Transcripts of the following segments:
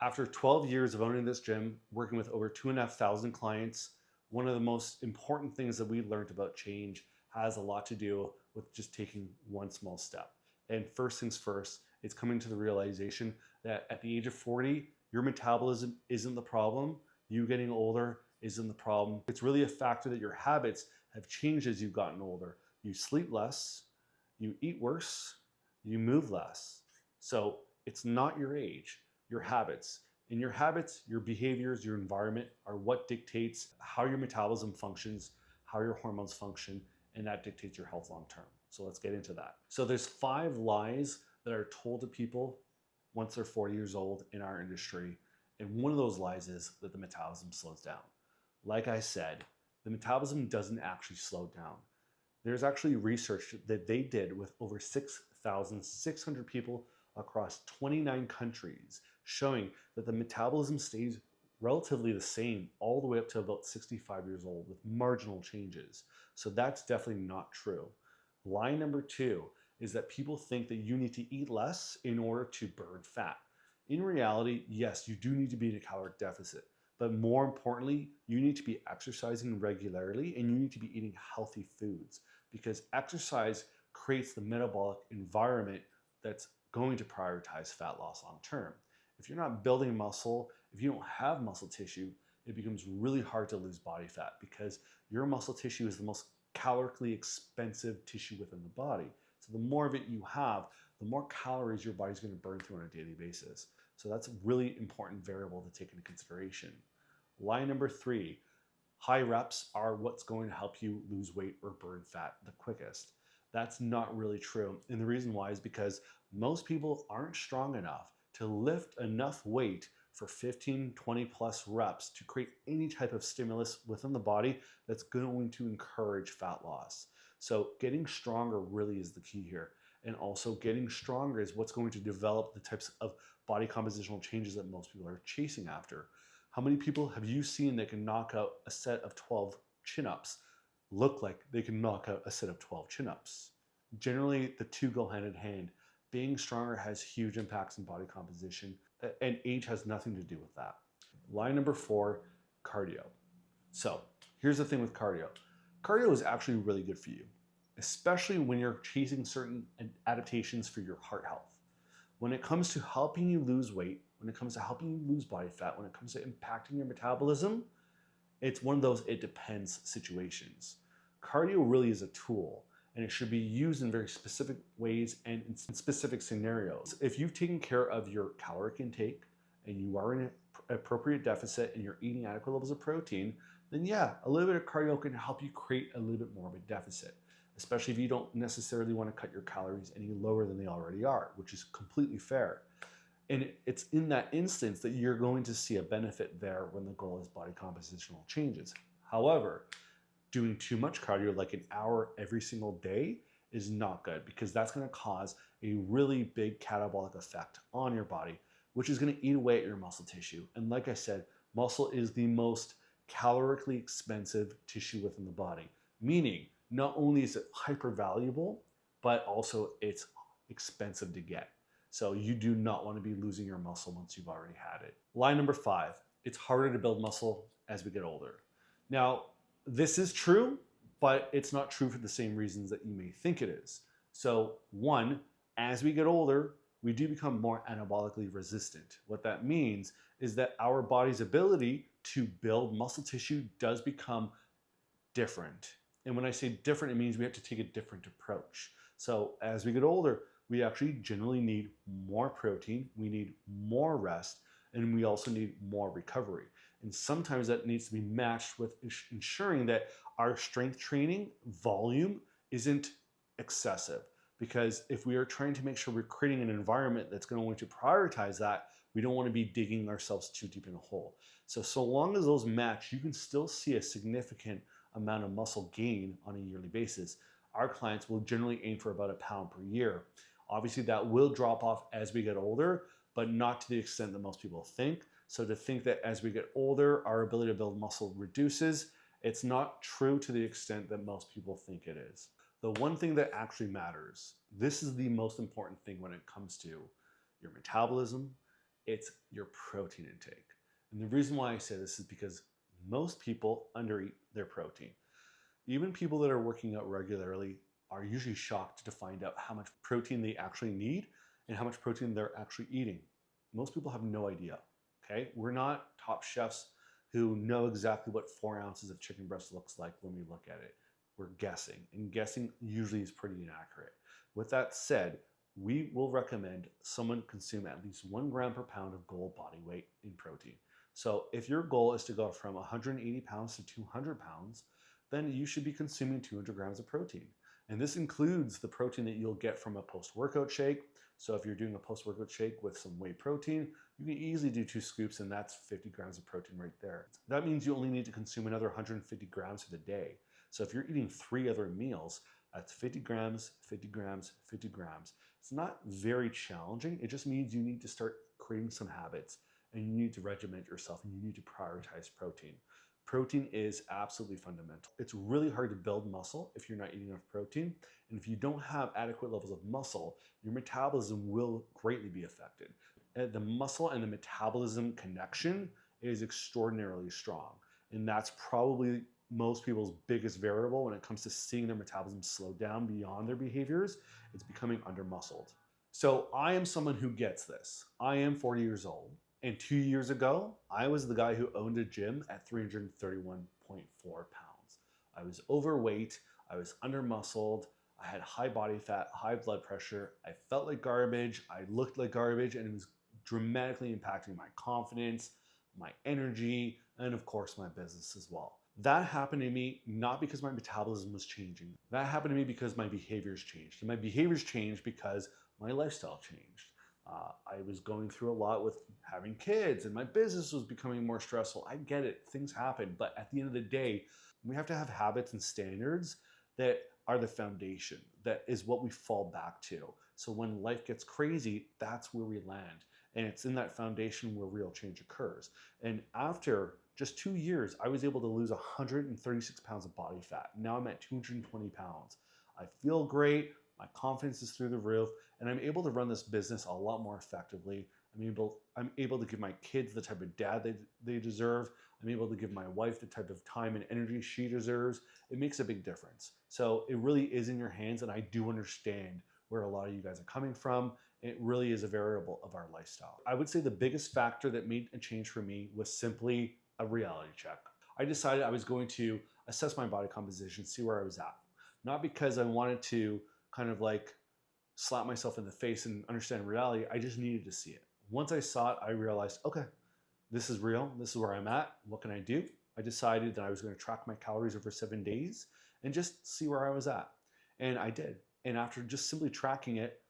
After 12 years of owning this gym, working with over 2,500 clients, one of the most important things that we learned about change has a lot to do with just taking one small step. And first things first, it's coming to the realization that at the age of 40, your metabolism isn't the problem. You getting older isn't the problem. It's really a factor that your habits have changed as you've gotten older. You sleep less, you eat worse, you move less. So it's not your age, your habits. And your habits, your behaviors, your environment are what dictates how your metabolism functions, how your hormones function, and that dictates your health long term. So let's get into that. So there's 5 lies that are told to people once they're 40 years old in our industry. And one of those lies is that the metabolism slows down. Like I said, the metabolism doesn't actually slow down. There's actually research that they did with over 6,600 people across 29 countries showing that the metabolism stays relatively the same all the way up to about 65 years old with marginal changes. So that's definitely not true. Lie number 2 is that people think that you need to eat less in order to burn fat. In reality, yes, you do need to be in a caloric deficit, but more importantly, you need to be exercising regularly and you need to be eating healthy foods because exercise creates the metabolic environment that's going to prioritize fat loss long term. If you're not building muscle, if you don't have muscle tissue, it becomes really hard to lose body fat because your muscle tissue is the most calorically expensive tissue within the body. So the more of it you have, the more calories your body's going to burn through on a daily basis. So that's a really important variable to take into consideration. Lie number 3, high reps are what's going to help you lose weight or burn fat the quickest. That's not really true. And the reason why is because most people aren't strong enough to lift enough weight for 15, 20 plus reps to create any type of stimulus within the body that's going to encourage fat loss. So getting stronger really is the key here. And also getting stronger is what's going to develop the types of body compositional changes that most people are chasing after. How many people have you seen that can knock out a set of 12 chin-ups look like they can knock out a set of 12 chin-ups? Generally, the two go hand in hand. Being stronger has huge impacts in body composition, and age has nothing to do with that. Lie number 4, cardio. So here's the thing with cardio. Cardio is actually really good for you, especially when you're chasing certain adaptations for your heart health. When it comes to helping you lose weight, when it comes to helping you lose body fat, when it comes to impacting your metabolism, it's one of those it depends situations. Cardio really is a tool, and it should be used in very specific ways and in specific scenarios. If you've taken care of your caloric intake and you are in an appropriate deficit and you're eating adequate levels of protein, then yeah, a little bit of cardio can help you create a little bit more of a deficit, especially if you don't necessarily want to cut your calories any lower than they already are, which is completely fair. And it's in that instance that you're going to see a benefit there when the goal is body compositional changes. However, doing too much cardio, like an hour every single day, is not good because that's going to cause a really big catabolic effect on your body, which is going to eat away at your muscle tissue. And like I said, muscle is the most calorically expensive tissue within the body, meaning not only is it hyper valuable, but also it's expensive to get. So you do not want to be losing your muscle once you've already had it. Lie number 5, it's harder to build muscle as we get older. Now, this is true, but it's not true for the same reasons that you may think it is. So 1, as we get older, we do become more anabolically resistant. What that means is that our body's ability to build muscle tissue does become different. And when I say different, it means we have to take a different approach. So as we get older, we actually generally need more protein, we need more rest, and we also need more recovery. And sometimes that needs to be matched with ensuring that our strength training volume isn't excessive. Because if we are trying to make sure we're creating an environment that's going to prioritize that, we don't want to be digging ourselves too deep in a hole. So long as those match, you can still see a significant amount of muscle gain on a yearly basis. Our clients will generally aim for about 1 pound per year. Obviously, that will drop off as we get older, but not to the extent that most people think. So to think that as we get older, our ability to build muscle reduces, it's not true to the extent that most people think it is. The one thing that actually matters, this is the most important thing when it comes to your metabolism, it's your protein intake. And the reason why I say this is because most people undereat their protein. Even people that are working out regularly are usually shocked to find out how much protein they actually need and how much protein they're actually eating. Most people have no idea. Okay, we're not top chefs who know exactly what 4 ounces of chicken breast looks like when we look at it. We're guessing, and guessing usually is pretty inaccurate. With that said, we will recommend someone consume at least 1 gram per pound of goal body weight in protein. So if your goal is to go from 180 pounds to 200 pounds, then you should be consuming 200 grams of protein. And this includes the protein that you'll get from a post-workout shake. So if you're doing a post-workout shake with some whey protein, you can easily do 2 scoops and that's 50 grams of protein right there. That means you only need to consume another 150 grams for the day. So if you're eating 3 other meals, that's 50 grams, 50 grams, 50 grams. It's not very challenging. It just means you need to start creating some habits and you need to regiment yourself and you need to prioritize protein. Protein is absolutely fundamental. It's really hard to build muscle if you're not eating enough protein. And if you don't have adequate levels of muscle, your metabolism will greatly be affected. The muscle and the metabolism connection is extraordinarily strong. And that's probably most people's biggest variable when it comes to seeing their metabolism slow down beyond their behaviors. It's becoming undermuscled. So I am someone who gets this. I am 40 years old. And 2 years ago, I was the guy who owned a gym at 331.4 pounds. I was overweight, I was undermuscled, I had high body fat, high blood pressure, I felt like garbage, I looked like garbage, and it was dramatically impacting my confidence, my energy, and of course my business as well. That happened to me not because my metabolism was changing. That happened to me because my behaviors changed. And my behaviors changed because my lifestyle changed. I was going through a lot with having kids and my business was becoming more stressful. I get it, things happen, but at the end of the day, we have to have habits and standards that are the foundation. That is what we fall back to. So when life gets crazy, that's where we land. And it's in that foundation where real change occurs. And after just 2 years, I was able to lose 136 pounds of body fat. Now I'm at 220 pounds. I feel great. My confidence is through the roof, and I'm able to run this business a lot more effectively. I'm able to give my kids the type of dad they deserve. I'm able to give my wife the type of time and energy she deserves. It makes a big difference. So it really is in your hands, and I do understand where a lot of you guys are coming from. It really is a variable of our lifestyle. I would say the biggest factor that made a change for me was simply a reality check. I decided I was going to assess my body composition, see where I was at. Not because I wanted to kind of like slap myself in the face and understand reality. I just needed to see it. Once I saw it, I realized, okay, this is real. This is where I'm at. What can I do? I decided that I was going to track my calories over 7 days and just see where I was at. And I did. And after just simply tracking it,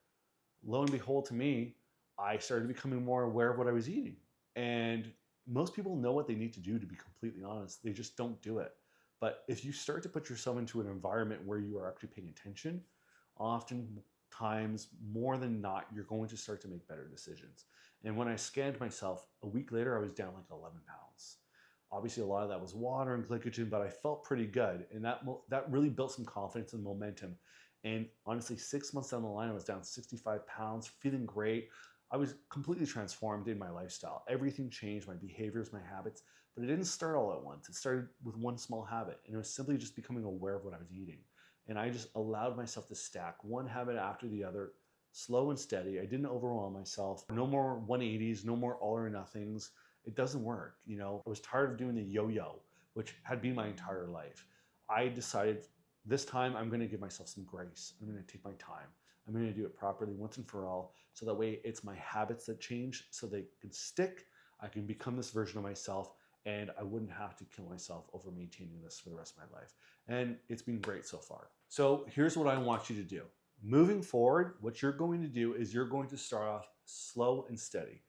lo and behold to me, I started becoming more aware of what I was eating. And most people know what they need to do, to be completely honest. They just don't do it. But if you start to put yourself into an environment where you are actually paying attention, oftentimes, more than not, you're going to start to make better decisions. And when I scanned myself, a week later, I was down like 11 pounds. Obviously, a lot of that was water and glycogen, but I felt pretty good. And that really built some confidence and momentum. And honestly, 6 months down the line, I was down 65 pounds, feeling great. I was completely transformed in my lifestyle. Everything changed, my behaviors, my habits, but it didn't start all at once. It started with one small habit, and it was simply just becoming aware of what I was eating. And I just allowed myself to stack one habit after the other, slow and steady. I didn't overwhelm myself. No more 180s, no more all or nothings. It doesn't work. I was tired of doing the yo-yo, which had been my entire life. I decided this time I'm going to give myself some grace. I'm going to take my time. I'm going to do it properly once and for all. So that way it's my habits that change so they can stick. I can become this version of myself, and I wouldn't have to kill myself over maintaining this for the rest of my life. And it's been great so far. So here's what I want you to do. Moving forward, what you're going to do is you're going to start off slow and steady.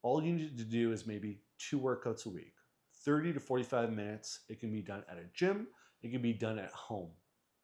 All you need to do is maybe 2 workouts a week, 30 to 45 minutes. It can be done at a gym. It can be done at home.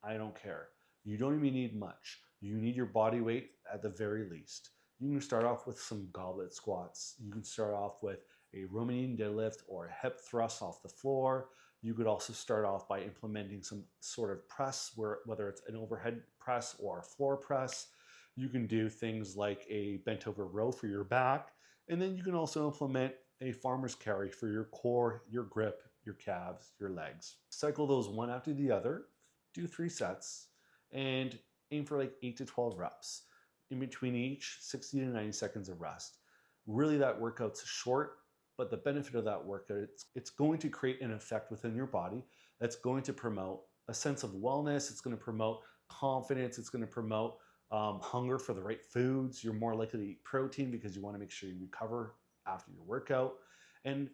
I don't care. You don't even need much. You need your body weight at the very least. You can start off with some goblet squats. You can start off with a Romanian deadlift or a hip thrust off the floor. You could also start off by implementing some sort of press, whether it's an overhead press or a floor press. You can do things like a bent over row for your back. And then you can also implement a farmer's carry for your core, your grip, your calves, your legs. Cycle those one after the other, do 3 sets, and aim for like 8 to 12 reps. In between each, 60 to 90 seconds of rest. Really, that workout's short, but the benefit of that workout, it's going to create an effect within your body that's going to promote a sense of wellness. It's going to promote confidence. It's going to promote hunger for the right foods. You're more likely to eat protein because you want to make sure you recover after your workout. And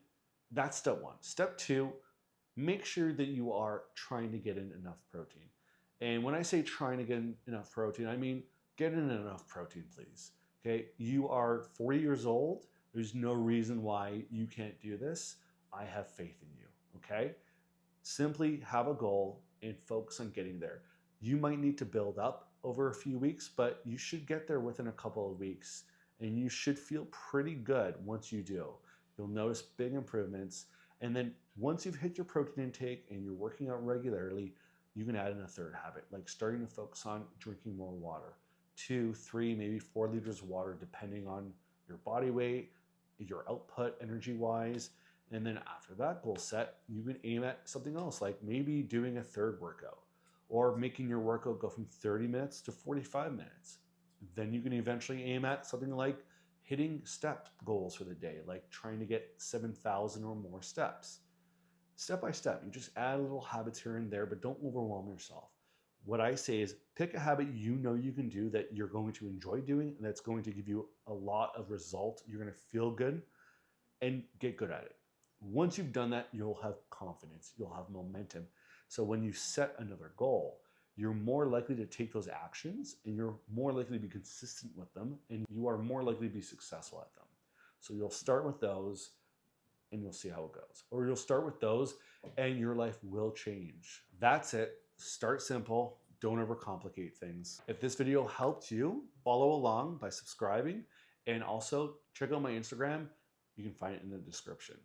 that's step 1. Step 2, make sure that you are trying to get in enough protein. And when I say trying to get in enough protein, I mean get in enough protein, please. Okay, you are 40 years old. There's no reason why you can't do this. I have faith in you, okay? Simply have a goal and focus on getting there. You might need to build up over a few weeks, but you should get there within a couple of weeks, and you should feel pretty good once you do. You'll notice big improvements, and then once you've hit your protein intake and you're working out regularly, you can add in a third habit, like starting to focus on drinking more water. 2, 3, maybe 4 liters of water, depending on your body weight, your output energy-wise. And then after that goal set, you can aim at something else, like maybe doing a third workout or making your workout go from 30 minutes to 45 minutes. Then you can eventually aim at something like hitting step goals for the day, like trying to get 7,000 or more steps. Step by step, you just add little habits here and there, but don't overwhelm yourself. What I say is pick a habit you know you can do that you're going to enjoy doing and that's going to give you a lot of result. You're going to feel good and get good at it. Once you've done that, you'll have confidence, you'll have momentum. So when you set another goal, you're more likely to take those actions and you're more likely to be consistent with them and you are more likely to be successful at them. So you'll start with those and you'll see how it goes. Or you'll start with those and your life will change. That's it. Start simple. Don't overcomplicate things. If this video helped you, follow along by subscribing and also check out my Instagram. You can find it in the description.